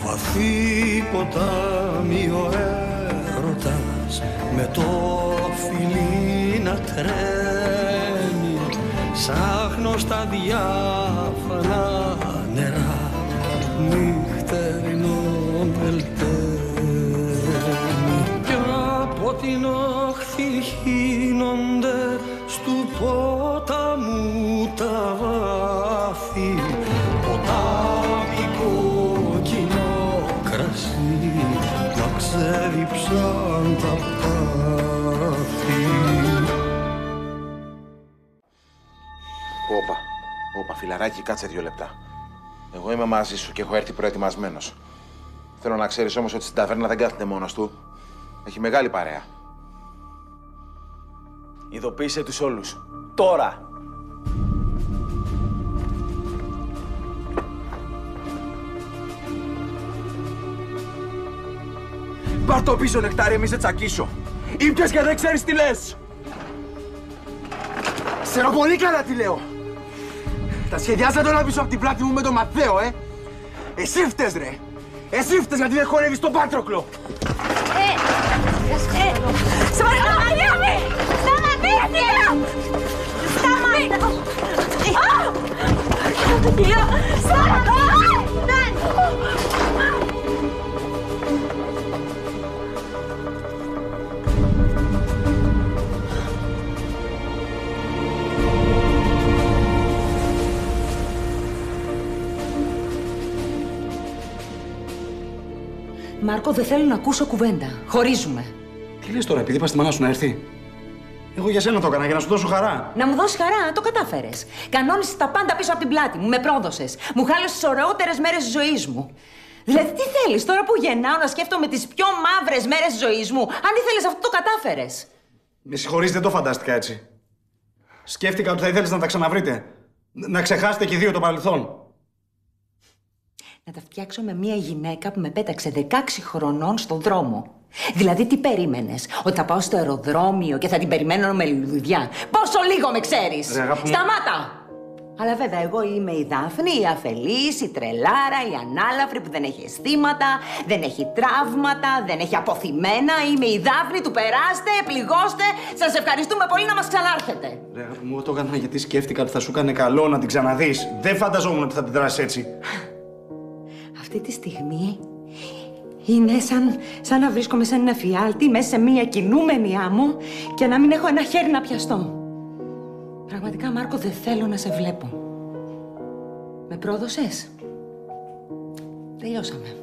βαθύ ποτάμι ο έρωτας με το φιλί να τρέμει. Ψάχνω στα διάφανα νερά νυχτερινό μελτέμι. Κι από την όχθη χύνονται στου ποταμού τα βάθη. Ποτάμι κόκκινο κρασί να ξέδιψαν τα πάθη. Όπα, φιλαράκι, κάτσε 2 λεπτά. Εγώ είμαι μαζί σου και έχω έρθει προετοιμασμένος. Θέλω να ξέρεις όμως ότι στην ταβέρνα δεν κάθεται μόνος του. Έχει μεγάλη παρέα. Ειδοποίησε τους όλους. Τώρα! Πάρ' το πίσω, Νεκτάρι, μη σε τσακίσω. Ήπιες και δεν ξέρεις τι λες. Ξέρω πολύ καλά τι λέω. Τα σχεδιάζατε όλα πίσω από την πλάτη μου με τον Ματθαίο, Εσύ φταίς, ρε. Εσύ φταίς γιατί δεν χορεύεις τον Πάτροκλο. Σε παρακαλώ, Μαρία μου! Σταματήστε! Σταματήστε! Μάρκο, δεν θέλω να ακούσω κουβέντα. Χωρίζουμε. Τι λες τώρα, επειδή είπα στη μάνα σου να έρθει. Εγώ για σένα το έκανα, για να σου δώσω χαρά. Να μου δώσει χαρά, το κατάφερες. Κανόνισες τα πάντα πίσω από την πλάτη μου, με πρόδωσες. Μου χάλωσες τις ωραιότερες μέρες της ζωής μου. Δηλαδή, τι θέλεις τώρα που γεννάω να σκέφτομαι τις πιο μαύρες μέρες της ζωής μου. Αν ήθελες αυτό, το κατάφερες. Με συγχωρείς, δεν το φαντάστηκα έτσι. Σκέφτηκα ότι θα ήθελες να τα ξαναβρείτε. Να ξεχάσετε και οι δύο το παρελθόν. Να τα φτιάξω με μια γυναίκα που με πέταξε 16 χρονών στον δρόμο. Δηλαδή, τι περίμενες, ότι θα πάω στο αεροδρόμιο και θα την περιμένω με λουλουδιά. Πόσο λίγο με ξέρεις! Σταμάτα! Αλλά βέβαια, εγώ είμαι η Δάφνη, η αφελής, η τρελάρα, η ανάλαφρη που δεν έχει αισθήματα, δεν έχει τραύματα, δεν έχει αποθυμένα. Είμαι η Δάφνη του περάστε, πληγώστε. Σας ευχαριστούμε πολύ, να μας ξανάρχετε. Ρε αγάπη μου, το έκανα γιατί σκέφτηκα ότι θα σου έκανε καλό να την ξαναδείς. Δεν φανταζόμουν ότι θα την δράσεις έτσι. Αυτή τη στιγμή είναι σαν να βρίσκομαι σε ένα φιάλτη μέσα σε μια κινούμενη άμμο και να μην έχω ένα χέρι να πιαστώ. Πραγματικά, Μάρκο, δεν θέλω να σε βλέπω. Με πρόδωσες. Τελειώσαμε.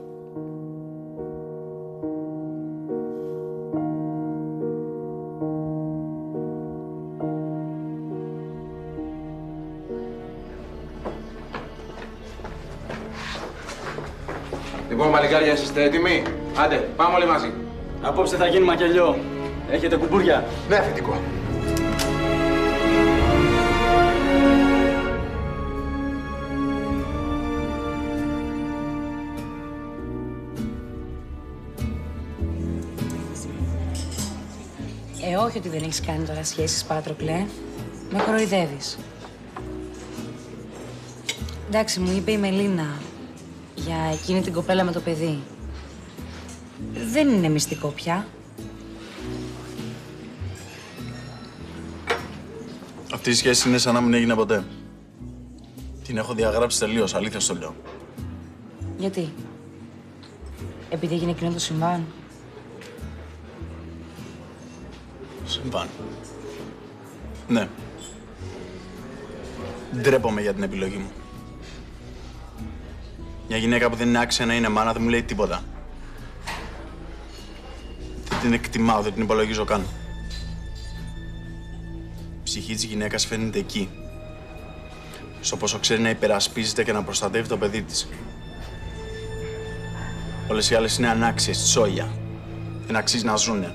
Λοιπόν, παλικάρια, είστε έτοιμοι? Άντε, πάμε όλοι μαζί. Απόψε θα γίνει μακελιό. Έχετε κουμπούρια? Ναι, αφεντικό. Όχι ότι δεν έχεις κάνει τώρα σχέσεις, Πάτροκλε. Με κοροϊδεύεις. Εντάξει, μου είπε η Μελίνα για εκείνη την κοπέλα με το παιδί. Δεν είναι μυστικό πια. Αυτή η σχέση είναι σαν να μην έγινε ποτέ. Την έχω διαγράψει τελείως, αλήθεια στο λέω. Γιατί? Επειδή έγινε εκείνο το συμβάν? Συμβάν. Ναι. Ντρέπομαι για την επιλογή μου. Μια γυναίκα που δεν είναι άξια να είναι μάνα δεν μου λέει τίποτα. Δεν την εκτιμάω, δεν την υπολογίζω καν. Η ψυχή της γυναίκας φαίνεται εκεί. Στο πόσο ξέρει να υπερασπίζεται και να προστατεύει το παιδί της. Όλες οι άλλες είναι ανάξιες, τσόγια. Δεν αξίζει να ζουνε.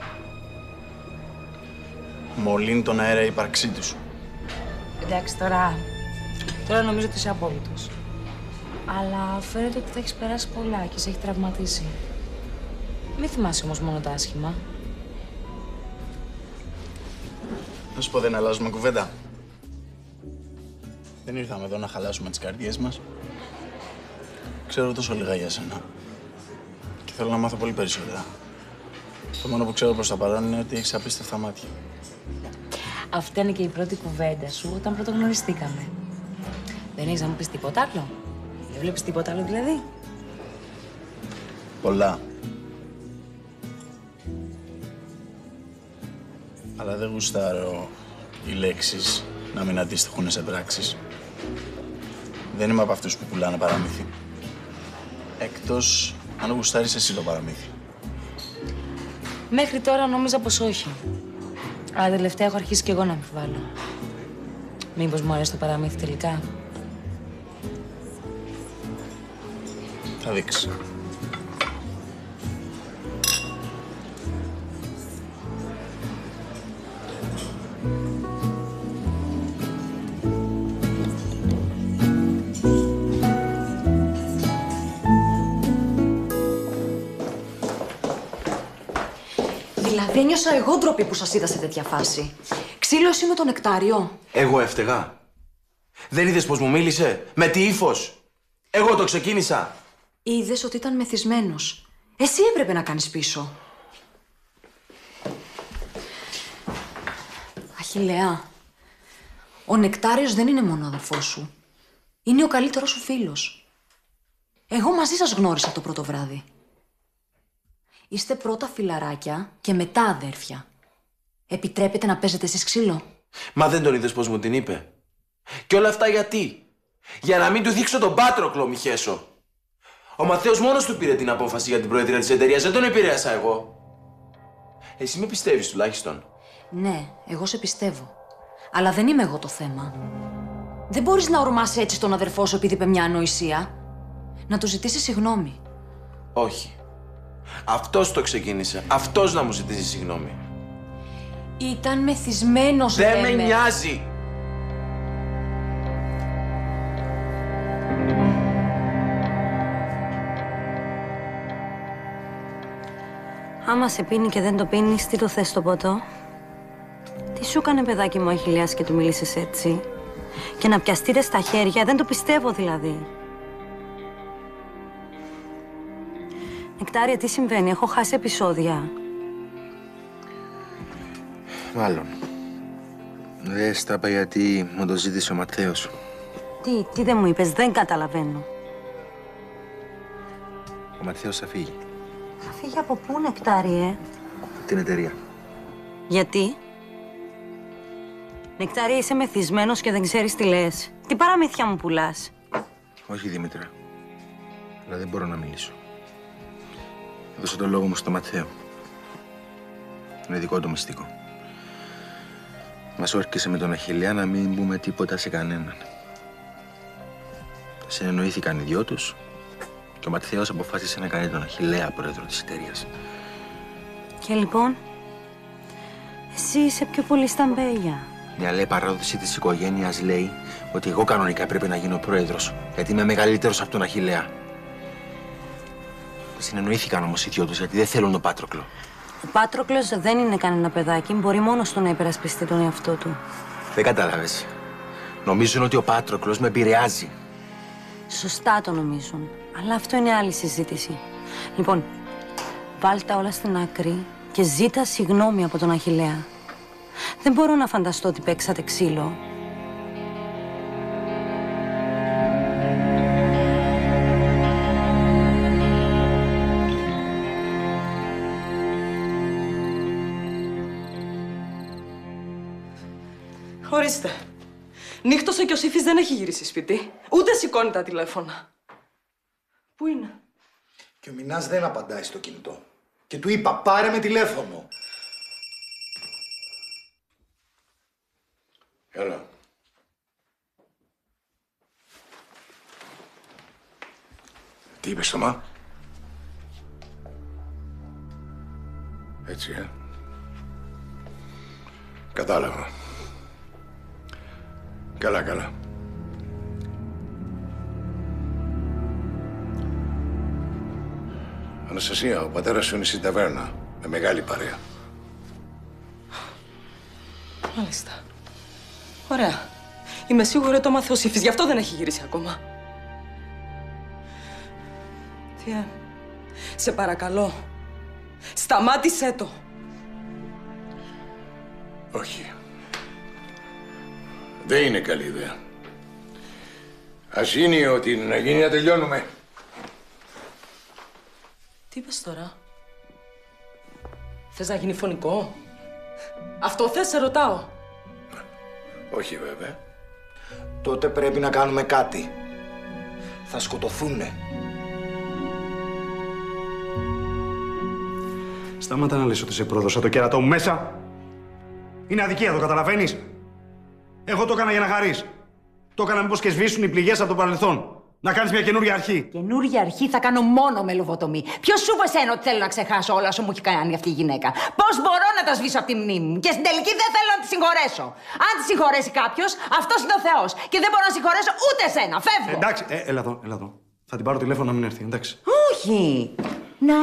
Μολύνει τον αέρα η ύπαρξή τους. Εντάξει, τώρα νομίζω ότι είσαι απόλυτος. Αλλά φαίνεται ότι θα έχεις περάσει πολλά και σε έχει τραυματίσει. Μην θυμάσαι όμως μόνο τα άσχημα. Να σου πω, δεν αλλάζουμε κουβέντα. Δεν ήρθαμε εδώ να χαλάσουμε τις καρδιές μας. Ξέρω τόσο λίγα για σένα. Θέλω να μάθω πολύ περισσότερα. Το μόνο που ξέρω προς τα παρόν είναι ότι έχεις απίστευτα μάτια. Αυτή είναι και η πρώτη κουβέντα σου όταν πρωτογνωριστήκαμε. Δεν έχεις να μου πεις τίποτα άλλο? Δεν βλέπεις τίποτα άλλο δηλαδή? Πολλά. Αλλά δεν γουστάρω οι λέξεις να μην αντιστοιχούν σε πράξεις. Δεν είμαι από αυτούς που πουλάνε παραμύθι. Εκτός αν γουστάρεις εσύ το παραμύθι. Μέχρι τώρα νόμιζα πως όχι. Αλλά τελευταία έχω αρχίσει κι εγώ να αμφιβάλλω. Μήπως μου αρέσει το παραμύθι τελικά? Θα δείξει. Δηλαδή ένιωσα εγώ ντροπή που σας είδα σε τέτοια φάση. Ξύλο εσύ με τον Νεκτάριο. Εγώ έφταιγα. Δεν είδες πως μου μίλησε? Με τι ύφος? Εγώ το ξεκίνησα. Είδες ότι ήταν μεθυσμένος. Εσύ έπρεπε να κάνεις πίσω. Αχιλλέα, ο Νεκτάριος δεν είναι μόνο αδερφός σου. Είναι ο καλύτερος σου φίλος. Εγώ μαζί σας γνώρισα το πρώτο βράδυ. Είστε πρώτα φιλαράκια και μετά αδέρφια. Επιτρέπετε να παίζετε εσείς ξύλο? Μα δεν τον είδες πως μου την είπε? Και όλα αυτά γιατί? Για να μην του δείξω τον Πάτροκλο, Μιχέσο. Ο Ματθαίος μόνος του πήρε την απόφαση για την προεδρία της εταιρείας, δεν τον επηρέασα εγώ. Εσύ με πιστεύεις τουλάχιστον? Ναι, εγώ σε πιστεύω. Αλλά δεν είμαι εγώ το θέμα. Δεν μπορείς να ορμάς έτσι τον αδερφό σου επειδή είπε μια ανοησία. Να του ζητήσεις συγγνώμη. Όχι. Αυτός το ξεκίνησε. Αυτός να μου ζητήσει συγγνώμη. Ήταν μεθυσμένος, Δεν λέμε. με νοιάζει. Άμα σε πίνει και δεν το πίνεις, τι το θες το ποτό? Τι σου έκανε παιδάκι μου ο Αχιλλέας και του μίλησες έτσι? Και να πιαστείτε στα χέρια, δεν το πιστεύω δηλαδή. Νεκτάρια, τι συμβαίνει? Έχω χάσει επεισόδια. Μάλλον. Δεν στα είπα γιατί μου το ζήτησε ο Ματθαίος. Τι δεν μου είπες? Δεν καταλαβαίνω. Ο Ματθαίος θα φύγει. Θα φύγει από πού, Νεκτάριε? Από την εταιρεία. Γιατί? Νεκτάρια, είσαι μεθυσμένος και δεν ξέρεις τι λες. Τι παραμύθια μου πουλάς? Όχι, Δήμητρα. Αλλά δεν μπορώ να μιλήσω. Έδωσα το λόγο μου στο Ματθαίο. Είναι δικό του μυστικό. Μας όρκησε με τον Αχιλλέα να μην πούμε τίποτα σε κανέναν. Συνεννοήθηκαν οι δυο τους και ο Ματθαίος αποφάσισε να κάνει τον Αχιλλέα πρόεδρο της εταιρείας. Και λοιπόν, εσύ είσαι πιο πολύ στα μπέλια. Μια λέει παράδοση της οικογένειας λέει ότι εγώ κανονικά πρέπει να γίνω πρόεδρος, γιατί είμαι μεγαλύτερος από τον Αχιλλέα. Συνεννοήθηκαν όμως οι δυο τους γιατί δεν θέλουν τον Πάτροκλο. Ο Πάτροκλος δεν είναι κανένα παιδάκι, μπορεί μόνος του να υπερασπιστεί τον εαυτό του. Δεν κατάλαβες. Νομίζουν ότι ο Πάτροκλος με επηρεάζει. Σωστά το νομίζουν. Αλλά αυτό είναι άλλη συζήτηση. Λοιπόν, βάλ' τα όλα στην άκρη και ζήτα συγγνώμη από τον Αχιλλέα. Δεν μπορώ να φανταστώ ότι παίξατε ξύλο. Ορίστε. Νύχτωσε και ο Σύφης δεν έχει γυρίσει σπίτι. Ούτε σηκώνει τα τηλέφωνα. Πού είναι? Και ο Μινάς δεν απαντάει στο κινητό. Και του είπα, πάρε με τηλέφωνο. Έλα. Τι είπες, Θωμά? Έτσι, Κατάλαβα. Καλά, καλά. Αναστασία, ο πατέρας σου είναι στην ταβέρνα, με μεγάλη παρέα. Μάλιστα. Ωραία. Είμαι σίγουρη ότι το μάθε ο Σύφης, γι' αυτό δεν έχει γυρίσει ακόμα. Σε παρακαλώ. Σταμάτησέ το. Όχι. Δεν είναι καλή ιδέα. Ας γίνει ό,τι να γίνει, να τελειώνουμε. Τι είπες τώρα? Θες να γίνει φωνικό? Αυτό θες, σε ρωτάω. Όχι βέβαια. Τότε πρέπει να κάνουμε κάτι. Θα σκοτωθούνε. Σταμάτα να λες ότι σε πρόδωσα το κέρατό μου μέσα. Είναι αδικία, το καταλαβαίνεις. Εγώ το έκανα για να χαρείς. Το έκανα μήπως και σβήσουν οι πληγές από το παρελθόν. Να κάνεις μια καινούργια αρχή. Καινούργια αρχή θα κάνω μόνο με λοβοτομή. Ποιος σου είπε εσένα ότι θέλω να ξεχάσω όλα όσο μου έχει κάνει αυτή η γυναίκα? Πώς μπορώ να τα σβήσω από τη μνήμη μου? Και στην τελική δεν θέλω να τη συγχωρέσω. Αν τη συγχωρέσει κάποιος, αυτός είναι ο Θεός. Και δεν μπορώ να συγχωρέσω ούτε εσένα. Φεύγω. Εντάξει, έλα εδώ. Θα την πάρω τηλέφωνο να μην έρθει, εντάξει. Όχι. Να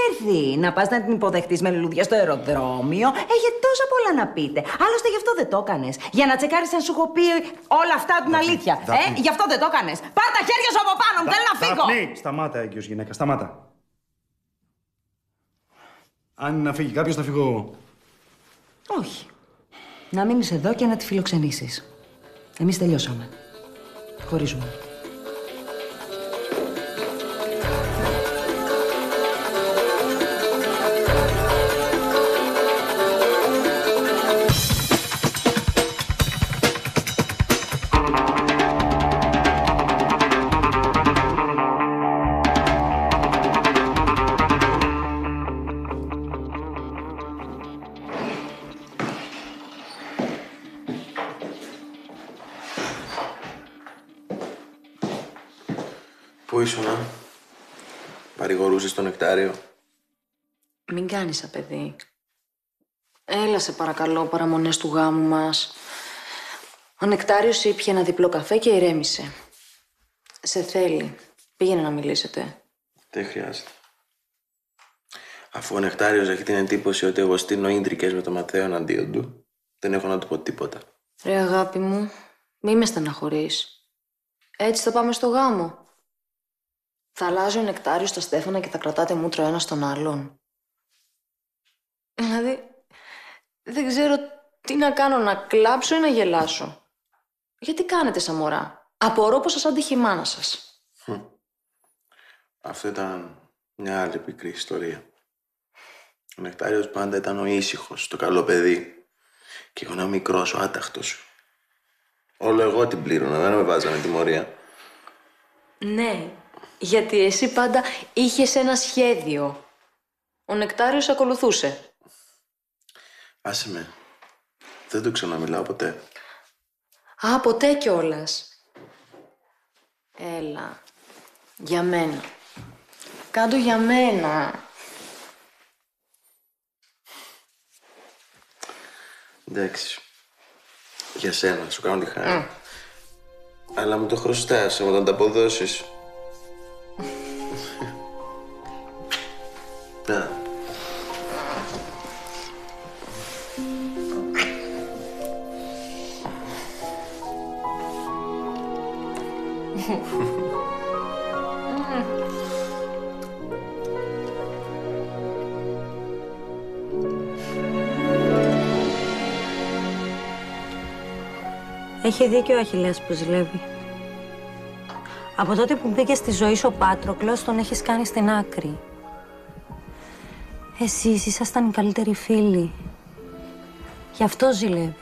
έρθει. Να πας να την υποδεχτείς με λουλούδια στο αεροδρόμιο. Έχει τόσα πολλά να πείτε. Άλλωστε γι' αυτό δεν το έκανες. Για να τσεκάρεις αν σου έχω πει όλα αυτά την αλήθεια. Γι' αυτό δεν το έκανες. Πάρ' τα χέρια σου από πάνω μου. Θέλω να φύγω. Δαφνή, σταμάτα, έγκυος γυναίκα, σταμάτα. Αν είναι να φύγει κάποιος, θα φύγω εγώ. Όχι. Να μείνεις εδώ και να τη φιλοξενήσεις. Εμείς τελειώσαμε. Χωρίζουμε. Πού ήσουνα? Παρηγορούσες το Νεκτάριο? Μην κάνεις απαιδί. Έλα σε παρακαλώ, παραμονές του γάμου μας. Ο Νεκτάριος ήπιε ένα διπλό καφέ και ηρέμησε. Σε θέλει. Πήγαινε να μιλήσετε. Δεν χρειάζεται. Αφού ο Νεκτάριος έχει την εντύπωση ότι εγώ στείνω ίντρικες με τον Ματθαίο εναντίον του, δεν έχω να του πω τίποτα. Ρε αγάπη μου, μη με στεναχωρείς. Έτσι θα πάμε στο γάμο. Θα αλλάζει ο Νεκτάριος τα στέφανα και θα κρατάτε μούτρο ένα στον άλλον. Δηλαδή, δεν ξέρω τι να κάνω, να κλάψω ή να γελάσω. Γιατί κάνετε σαν μωρά? Απορώ πως σας άντυχε η μάνα σας. Αυτό ήταν μια άλλη πικρή ιστορία. Ο Νεκτάριος πάντα ήταν ο ήσυχος, το καλό παιδί. Και εγώ ένα μικρός, ο άταχτος. Όλο εγώ την πλήρωνα, δεν με βάζανε τιμωρία. Ναι, γιατί εσύ πάντα είχες ένα σχέδιο. Ο Νεκτάριος ακολουθούσε. Άσε με. Δεν το ξαναμιλάω ποτέ. Α, ποτέ κιόλας. Έλα. Για μένα. Κάντο για μένα. Εντάξει. Για σένα, σου κάνω τη χάρη. Αλλά μου το χρωστάς όταν τα αποδώσεις. Να. Έχει δίκιο ο Αχιλλέας που ζηλεύει. Από τότε που μπήκε στη ζωή σου ο Πάτροκλος, τον έχεις κάνει στην άκρη. Εσείς ήσασταν οι καλύτεροι φίλοι. Γι' αυτό ζηλεύει.